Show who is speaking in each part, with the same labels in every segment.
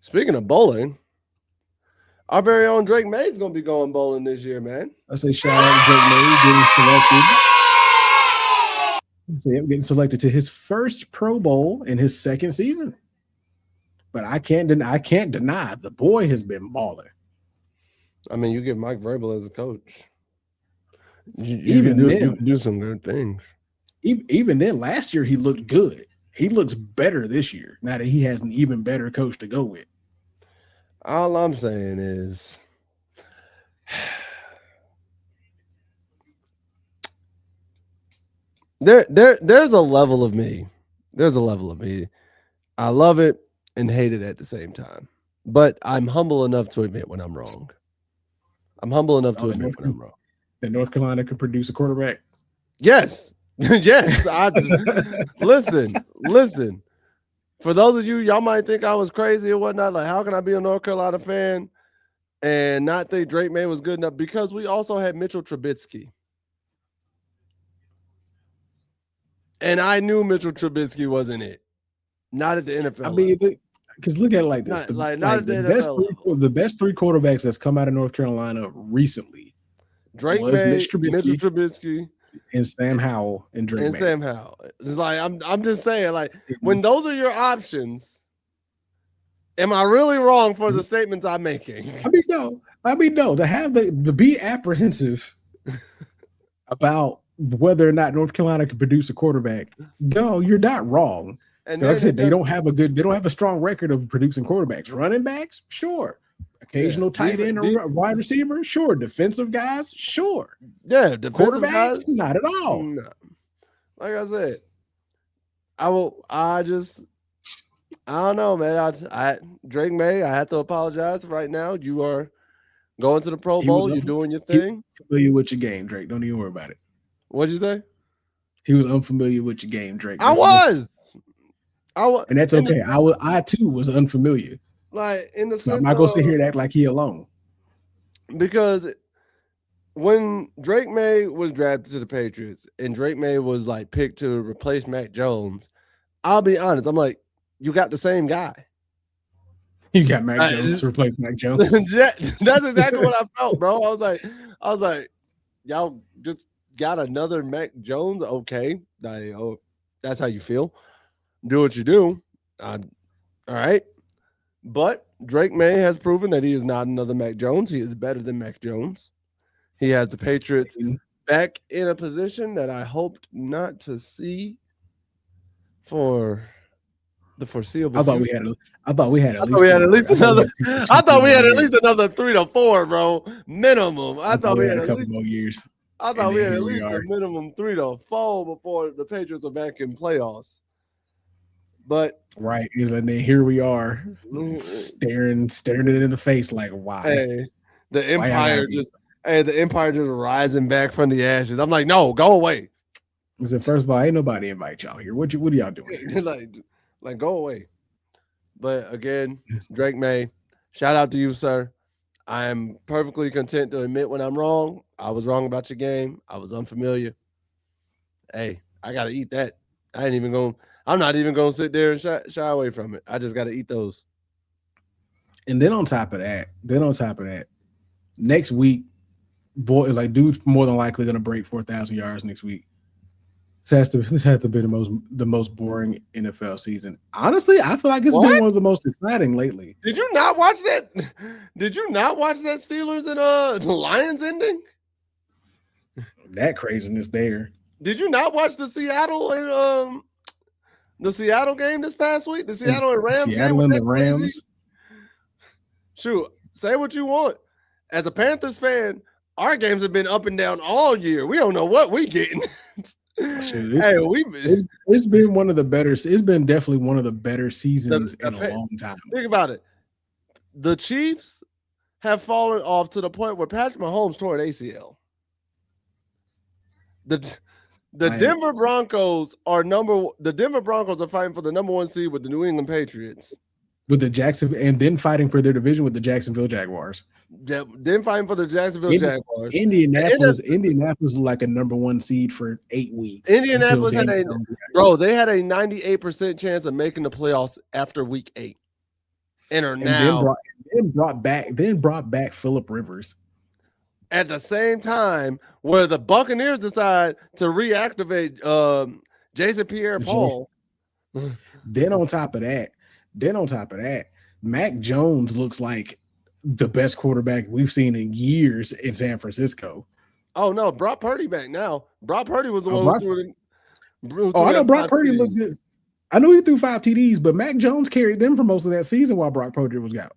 Speaker 1: Speaking of bowling, our very own Drake Maye is going to be going bowling this year, man.
Speaker 2: I say shout out to Drake Maye getting selected. So getting selected to his first Pro Bowl in his second season. But I can't deny the boy has been balling.
Speaker 1: I mean, you get Mike Vrabel as a coach.
Speaker 2: You
Speaker 1: can do some good things.
Speaker 2: Even then, last year he looked good. He looks better this year now that he has an even better coach to go with.
Speaker 1: All I'm saying is there's a level of me. There's a level of me. I love it and hate it at the same time. But I'm humble enough to admit when I'm wrong. I'm humble enough to admit when I'm wrong.
Speaker 2: That North Carolina can produce a quarterback?
Speaker 1: Yes. Yes. Listen. For those of you, y'all might think I was crazy or whatnot. Like, how can I be a North Carolina fan and not think Drake Maye was good enough? Because we also had Mitchell Trubisky. And I knew Mitchell Trubisky wasn't it. Not at the NFL.
Speaker 2: I mean, because look at it like this. The best three quarterbacks that's come out of North Carolina recently.
Speaker 1: Drake Maye, Mitchell Trubisky,
Speaker 2: and Sam Howell and Drake Maye.
Speaker 1: Sam Howell. It's like I'm just saying, like, when those are your options, am I really wrong for the statements I'm making?
Speaker 2: I mean, no. To be apprehensive about whether or not North Carolina can produce a quarterback. No, you're not wrong. And like I said, they don't have a strong record of producing quarterbacks. Running backs, sure. Occasional tight end or wide receiver, sure. Defensive guys, sure.
Speaker 1: Yeah, defensive
Speaker 2: guys, not at all.
Speaker 1: No. Like I said, I don't know, man. Drake Maye, I have to apologize right now. You are going to the Pro Bowl. You're doing your thing.
Speaker 2: Familiar with your game, Drake. Don't even worry about it.
Speaker 1: What'd you say?
Speaker 2: He was unfamiliar with your game, Drake.
Speaker 1: I was,
Speaker 2: and that's okay. I too was unfamiliar.
Speaker 1: Like in the sense,
Speaker 2: I'm not gonna sit here and act like he alone.
Speaker 1: Because when Drake Maye was drafted to the Patriots and Drake Maye was like picked to replace Mac Jones, I'll be honest. I'm like, you got the same guy.
Speaker 2: You got Mac Jones to replace Mac Jones.
Speaker 1: That's exactly what I felt, bro. I was like, y'all just got another Mac Jones. Okay, that's how you feel. Do what you do. All right. But Drake Maye has proven that he is not another Mac Jones. He is better than Mac Jones. He has the Patriots back in a position that I hoped not to see for the foreseeable.
Speaker 2: I thought we had at least
Speaker 1: another 3 to 4, bro. Minimum. I thought we had
Speaker 2: a couple more years.
Speaker 1: I thought we had at least a minimum 3 to 4 before the Patriots are back in playoffs. But
Speaker 2: right, and then here we are, staring it in the face like, why?
Speaker 1: Hey, the empire just rising back from the ashes. I'm like, no, go away.
Speaker 2: I said, first of all, ain't nobody invite y'all here. What are y'all doing?
Speaker 1: like go away. But again, Drake Maye, shout out to you, sir. I am perfectly content to admit when I'm wrong. I was wrong about your game. I was unfamiliar. Hey, I gotta eat that. I'm not even going to sit there and shy away from it. I just got to eat those.
Speaker 2: And then on top of that, next week, dude's more than likely going to break 4,000 yards next week. This has to be the most boring NFL season. Honestly, I feel like it's been one of the most exciting lately.
Speaker 1: Did you not watch that? Did you not watch that Steelers and Lions ending?
Speaker 2: That craziness there.
Speaker 1: Did you not watch the Seattle and the Seattle game this past week? The Seattle and Rams
Speaker 2: Seattle
Speaker 1: game?
Speaker 2: And the Rams. Crazy?
Speaker 1: Shoot, say what you want. As a Panthers fan, our games have been up and down all year. We don't know what we getting.
Speaker 2: It's been one of the better. It's been definitely one of the better seasons in a long time.
Speaker 1: Think about it. The Chiefs have fallen off to the point where Patrick Mahomes tore an ACL. The Denver Broncos are fighting for the number 1 seed with the New England Patriots.
Speaker 2: And then fighting for their division with the Jacksonville Jaguars.
Speaker 1: Then fighting for the Jacksonville Jaguars.
Speaker 2: Indianapolis is like a number 1 seed for 8 weeks.
Speaker 1: Indianapolis had a 98% chance of making the playoffs after week 8. Enter
Speaker 2: and
Speaker 1: now.
Speaker 2: then brought back Phillip Rivers.
Speaker 1: At the same time, where the Buccaneers decide to reactivate Jason Pierre-Paul.
Speaker 2: Then on top of that, Mac Jones looks like the best quarterback we've seen in years in San Francisco.
Speaker 1: Oh no, Brock Purdy back now. Brock Purdy was the one who threw it.
Speaker 2: I know Brock Purdy looked good. I know he threw 5 TDs, but Mac Jones carried them for most of that season while Brock Purdy was out.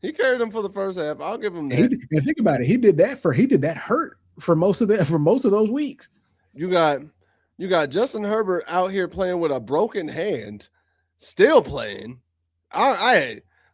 Speaker 1: He carried them for the first half. I'll give him that.
Speaker 2: And think about it. He did that hurt for most of those weeks.
Speaker 1: You got Justin Herbert out here playing with a broken hand, still playing.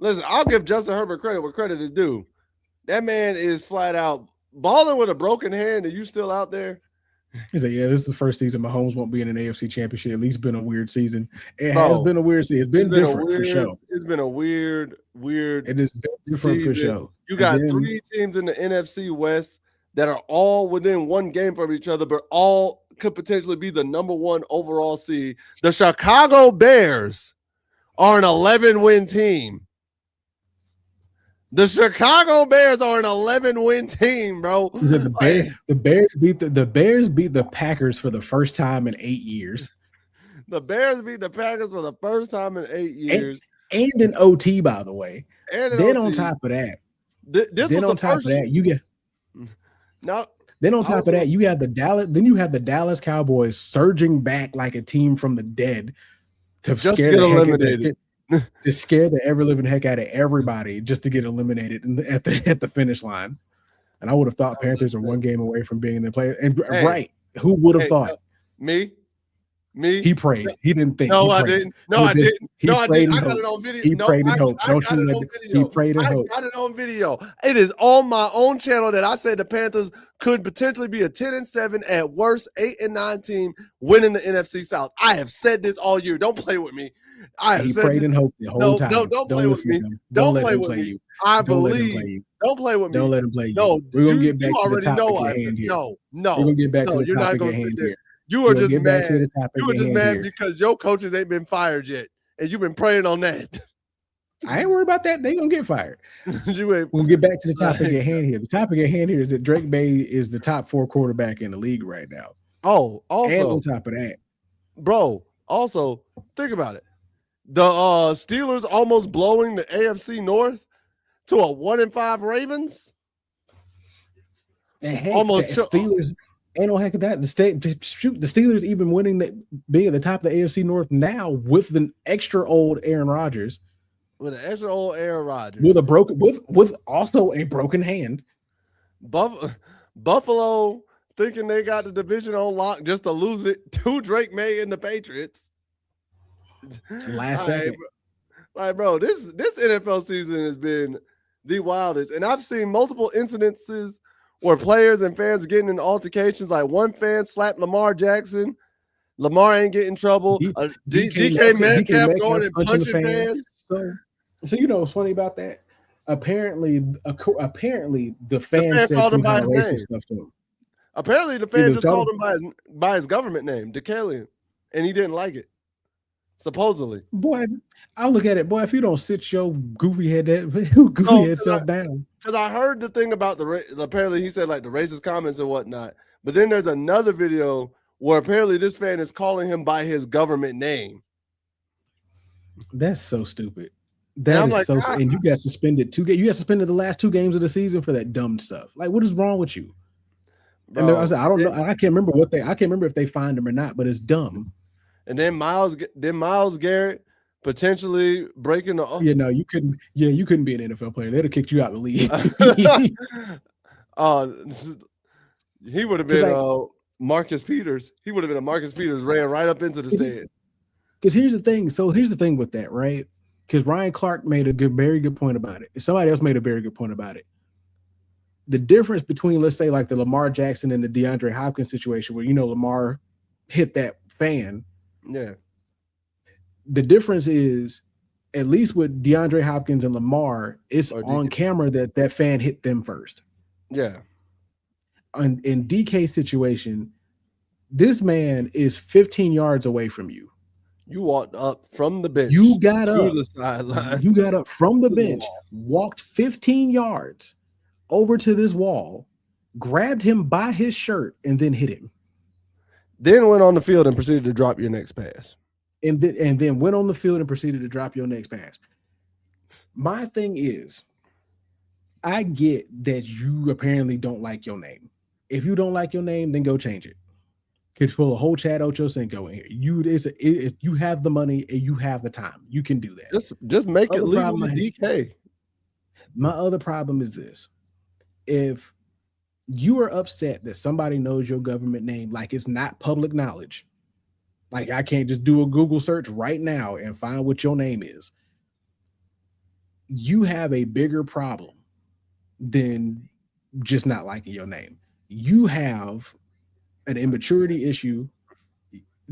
Speaker 1: Listen, I'll give Justin Herbert credit where credit is due. That man is flat out balling with a broken hand, and you still out there.
Speaker 2: He said, "Yeah, this is the first season Mahomes won't be in an AFC Championship. At least been a weird season. It has been a weird season. It's been different for sure.
Speaker 1: It's been a weird.
Speaker 2: It has been different
Speaker 1: season.
Speaker 2: For sure.
Speaker 1: You got 3 teams in the NFC West that are all within 1 game from each other, but all could potentially be the number 1 overall seed. The Chicago Bears are an 11-win team. The Chicago Bears are an 11-win team, bro.
Speaker 2: The Bears beat the Packers for the first time in 8 years.
Speaker 1: The Bears beat the Packers for the first time in 8 years.
Speaker 2: And in OT, by the way.
Speaker 1: And
Speaker 2: then on top of that, you have the Dallas Cowboys surging back like a team from the dead to scare the ever living heck out of everybody just to get eliminated at the finish line. And I would have thought Panthers are 1 game away from being in the play. And who would have thought?
Speaker 1: Me.
Speaker 2: He prayed. He didn't think.
Speaker 1: No, I didn't. I didn't. I got it on video.
Speaker 2: He prayed and hoped. Don't you let it? He prayed and hoped.
Speaker 1: I got it on video. It is on my own channel that I said the Panthers could potentially be a 10-7 at worst 8-9 team winning the NFC South. I have said this all year. Don't play with me.
Speaker 2: He prayed and hoped the whole time.
Speaker 1: No, don't play with me. Don't play with me. I believe. Don't play with me.
Speaker 2: Don't let him play you.
Speaker 1: No,
Speaker 2: we're gonna get back to the topic at hand here.
Speaker 1: No,
Speaker 2: we're gonna get back to the topic at hand here.
Speaker 1: You are just mad. You were just mad because your coaches ain't been fired yet, and you've been praying on that.
Speaker 2: I ain't worried about that. They gonna get fired. We'll get back to the topic at hand here. The topic at hand here is that Drake Maye is the top 4 quarterback in the league right now.
Speaker 1: Oh, also,
Speaker 2: and on top of that,
Speaker 1: bro. Also, think about it. The Steelers almost blowing the AFC North to a 1-5 Ravens.
Speaker 2: And almost Steelers. Ain't no heck of that. The Steelers even winning being at the top of the AFC North now with the extra old Aaron Rodgers.
Speaker 1: With an extra old Aaron Rodgers.
Speaker 2: With also a broken hand.
Speaker 1: Buffalo thinking they got the division on lock just to lose it to Drake Maye and the Patriots.
Speaker 2: Last second.
Speaker 1: Bro, this NFL season has been the wildest. And I've seen multiple incidences where players and fans getting in altercations. Like one fan slapped Lamar Jackson. Lamar ain't getting in trouble. DK Metcalf going and punching fans.
Speaker 2: So you know what's funny about that? Apparently the fan said some kind of racist stuff to him.
Speaker 1: Apparently the fan just called him by his government name, Decalion, and he didn't like it. Supposedly.
Speaker 2: Boy, I look at it. Boy, if you don't sit your goofy head self down.
Speaker 1: Because I heard the thing about apparently he said like the racist comments and whatnot. But then there's another video where apparently this fan is calling him by his government name.
Speaker 2: That's so stupid. That is so. And you got suspended 2 games. You got suspended the last 2 games of the season for that dumb stuff. Like, what is wrong with you? Bro, and I said, I don't know. I can't remember if they fined him or not. But it's dumb.
Speaker 1: And then Myles Garrett potentially breaking the.
Speaker 2: You couldn't. Yeah, you couldn't be an NFL player. They'd have kicked you out of the league.
Speaker 1: He would have been Marcus Peters. He would have been a Marcus Peters, ran right up into the stand.
Speaker 2: Because here's the thing. So here's the thing with that, right? Because Ryan Clark made very good point about it. Somebody else made a very good point about it. The difference between, let's say, like the Lamar Jackson and the DeAndre Hopkins situation, where Lamar hit that fan.
Speaker 1: Yeah.
Speaker 2: The difference is, at least with DeAndre Hopkins and Lamar, it's on camera that fan hit them first.
Speaker 1: Yeah.
Speaker 2: In DK's situation, this man is 15 yards away from you.
Speaker 1: You walked up from the bench.
Speaker 2: You got
Speaker 1: to
Speaker 2: up.
Speaker 1: the sideline.
Speaker 2: You got up from the bench,
Speaker 1: wall.
Speaker 2: walked 15 yards over to this wall, grabbed him by his shirt, and then hit him.
Speaker 1: Then went on the field and proceeded to drop your next pass.
Speaker 2: And then went on the field and proceeded to drop your next pass. My thing is, I get that you apparently don't like your name. If you don't like your name, then go change it. Could pull a whole Chad Ochocinco in here. You have the money and you have the time. You can do that.
Speaker 1: Just make it legally DK.
Speaker 2: My other problem is this. If you are upset that somebody knows your government name like it's not public knowledge, like I can't just do a Google search right now and find what your name is, you have a bigger problem than just not liking your name. You have an immaturity issue.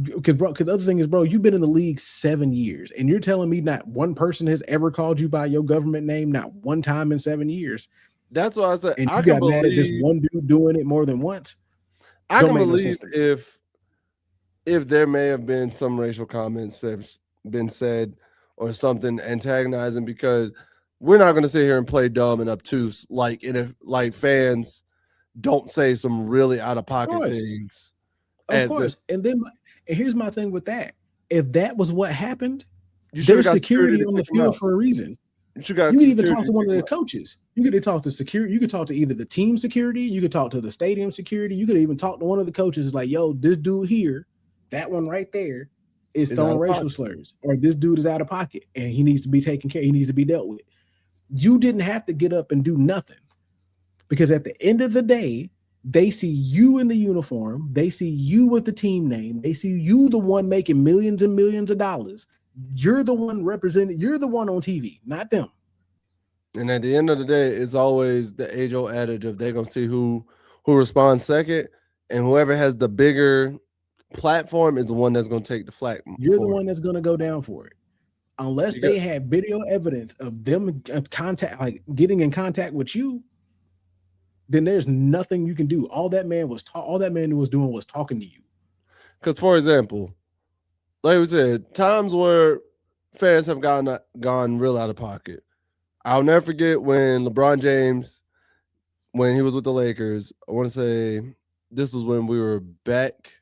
Speaker 2: Because the other thing is, bro, you've been in the league 7 years, and you're telling me not one person has ever called you by your government name, not one time in 7 years.
Speaker 1: That's why I said
Speaker 2: and you got mad at this one dude doing it more than once.
Speaker 1: I can believe if there may have been some racial comments that have been said or something antagonizing, because we're not going to sit here and play dumb and obtuse like fans don't say some really out of pocket things.
Speaker 2: Of course. And here's my thing with that. If that was what happened, there's security on the field for a reason. You could even talk to one of the coaches. You could talk to security. You could talk to either the team security. You could talk to the stadium security. You could even talk to one of the coaches. It's like, yo, this dude here, that one right there, is throwing racial slurs, or this dude is out of pocket and he needs to be taken care. He needs to be dealt with. You didn't have to get up and do nothing, because at the end of the day, they see you in the uniform. They see you with the team name. They see you, the one making millions and millions of dollars. You're the one representing. You're the one on TV, not them.
Speaker 1: And at the end of the day, it's always the age-old adage of they're gonna see who responds second, and whoever has the bigger platform is the one that's gonna take the flak.
Speaker 2: You're the one that's gonna go down for it, unless they have video evidence of them getting in contact with you. Then there's nothing you can do. All that man was doing was talking to you.
Speaker 1: Because, for example, like we said, times where fans have gone real out of pocket. I'll never forget when LeBron James, when he was with the Lakers, I want to say this was when we were back.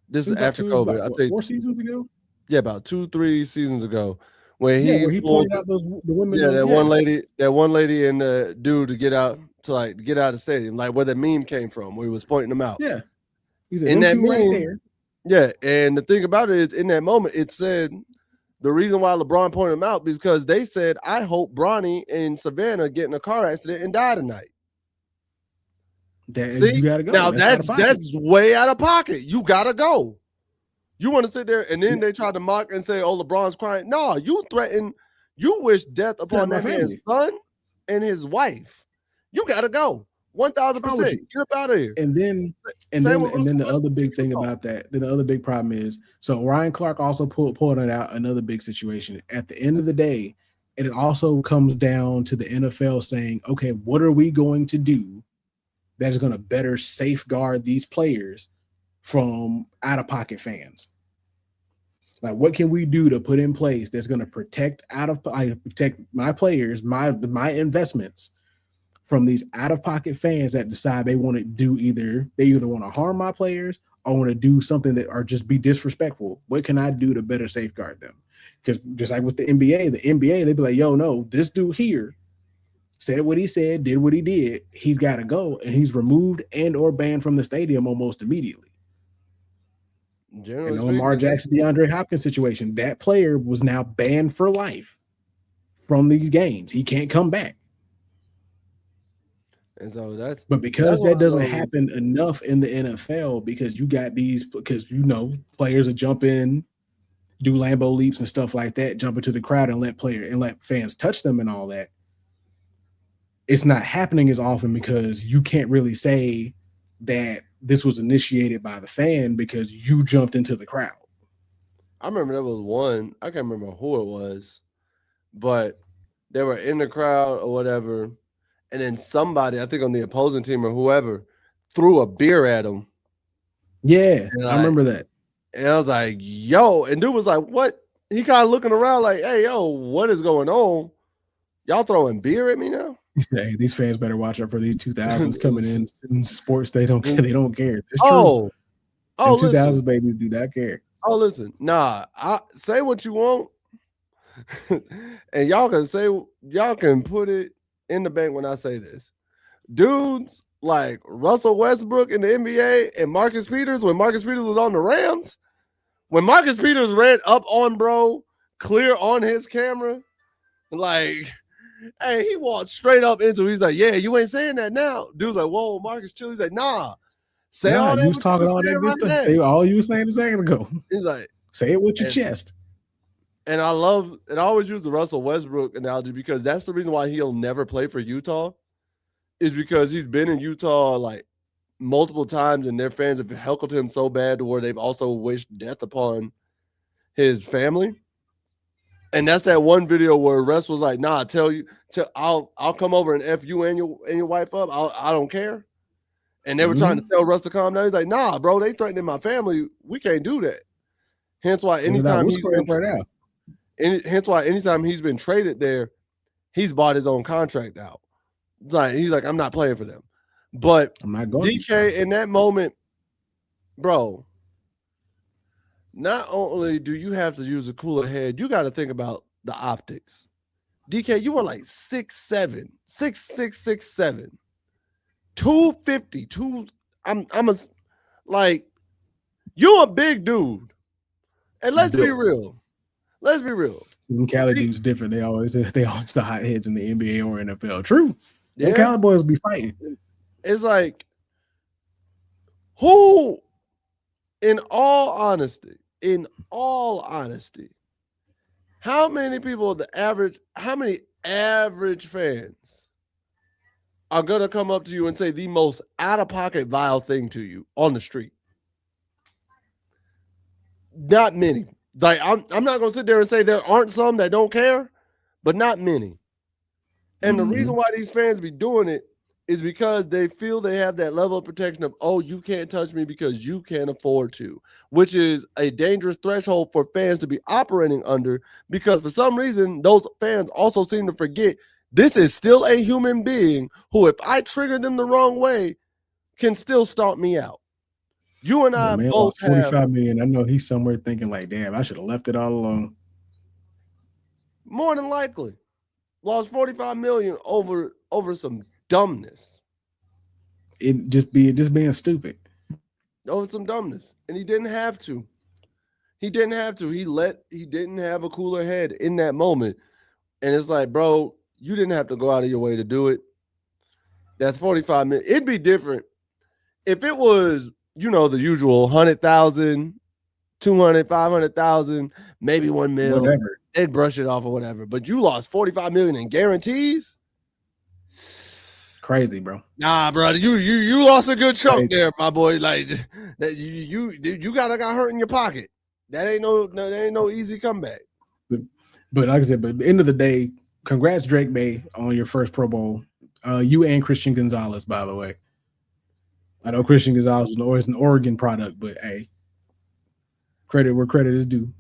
Speaker 1: This is after COVID. I think
Speaker 2: 4 seasons ago.
Speaker 1: Yeah, about 2-3 seasons ago. Where he
Speaker 2: pointed out the women.
Speaker 1: Yeah, one lady and the dude to get out of the stadium, like where the meme came from, where he was pointing them out.
Speaker 2: Yeah, he's in that meme right there.
Speaker 1: Yeah, and the thing about it is, in that moment, it said the reason why LeBron pointed them out is because they said, "I hope Bronny and Savannah get in a car accident and die tonight." See, you gotta go. Now that's way out of pocket. You gotta go. You want to sit there, and then they try to mock and say, "Oh, LeBron's crying." No, you threaten. You wish death upon that man's son and his wife. You gotta go. 1,000%. Get up out of here.
Speaker 2: And then the other big thing about that, then the other big problem is, so Ryan Clark also pulled out another big situation. At the end of the day, it also comes down to the NFL saying, okay, what are we going to do that is going to better safeguard these players from out-of-pocket fans? Like, what can we do to put in place that's going to protect my players, my investments from these out-of-pocket fans that decide they want to do either want to harm my players or want to do something that or just be disrespectful. What can I do to better safeguard them? Because just like with the NBA, they'd be like, yo, no, this dude here said what he said, did what he did. He's got to go, and he's removed and or banned from the stadium almost immediately. And the Lamar Jackson, DeAndre Hopkins situation, that player was now banned for life from these games. He can't come back.
Speaker 1: And so
Speaker 2: but because that doesn't happen enough in the NFL, because you got players that jump in, do Lambo leaps and stuff like that, jump into the crowd and let fans touch them and all that. It's not happening as often because you can't really say that this was initiated by the fan because you jumped into the crowd.
Speaker 1: I remember there was one, I can't remember who it was, but they were in the crowd or whatever. And then somebody, I think on the opposing team or whoever, threw a beer at him.
Speaker 2: Yeah, I remember that.
Speaker 1: And I was like, yo, and dude was like, what? He kind of looking around like, hey, yo, what is going on? Y'all throwing beer at me now?
Speaker 2: He said, hey, these fans better watch out for these 2000s coming in sports. They don't care. They don't care. It's true.
Speaker 1: Oh,
Speaker 2: 2000s babies do not care.
Speaker 1: Oh, listen, nah, I say what you want. And y'all can put it in the bank when I say this. Dudes like Russell Westbrook in the NBA and Marcus Peters, when Marcus Peters was on the Rams, when Marcus Peters ran up on bro, clear on his camera, like, hey, he walked straight up into it. He's like, yeah, you ain't saying that now. Dude's like, whoa, Marcus chill. He's like, nah. Say all that.
Speaker 2: You was talking all that good stuff. Say all you were saying a second ago.
Speaker 1: He's like,
Speaker 2: say it with your chest.
Speaker 1: And I always use the Russell Westbrook analogy because that's the reason why he'll never play for Utah, is because he's been in Utah like multiple times and their fans have heckled him so bad to where they've also wished death upon his family. And that's that one video where Russ was like, nah, I'll come over and F you and your wife up. I don't care. And they were trying to tell Russ to calm down. He's like, nah, bro, they threatening my family. We can't do that. Hence why anytime he's been traded there, he's bought his own contract out. He's like, I'm not playing for them. But I'm not going DK in that moment, bro, not only do you have to use a cooler head, you got to think about the optics. DK, you were like 6'7", 6'6", 250, you're a big dude. And let's be real.
Speaker 2: Them Cali dudes different. They always the hot heads in the NBA or NFL. True. Yeah. Cali boys be fighting.
Speaker 1: It's like, who, in all honesty, how many average fans are gonna come up to you and say the most out-of-pocket vile thing to you on the street? Not many. Like, I'm not gonna sit there and say there aren't some that don't care, but not many. And the reason why these fans be doing it is because they feel they have that level of protection of, oh, you can't touch me because you can't afford to, which is a dangerous threshold for fans to be operating under, because for some reason, those fans also seem to forget this is still a human being who, if I trigger them the wrong way, can still stomp me out. You and I both have
Speaker 2: $45 million. I know he's somewhere thinking like, damn, I should have left it all alone.
Speaker 1: More than likely. Lost $45 million over some dumbness.
Speaker 2: It just being stupid.
Speaker 1: Over some dumbness. And he didn't have to. He didn't have a cooler head in that moment. And it's like, bro, you didn't have to go out of your way to do it. That's $45 million. It'd be different if it was, the usual 100,000, 200, 500,000, maybe $1 million.
Speaker 2: Whatever.
Speaker 1: They'd brush it off or whatever. But you lost $45 million in guarantees.
Speaker 2: Crazy, bro.
Speaker 1: Nah, brother, you lost a good chunk there, my boy. Like that, you got hurt in your pocket. That ain't no easy comeback.
Speaker 2: But like I said, but at the end of the day, congrats, Drake Maye, on your first Pro Bowl. You and Christian Gonzalez, by the way. I know Christian Gonzalez is an Oregon product, but hey, credit where credit is due.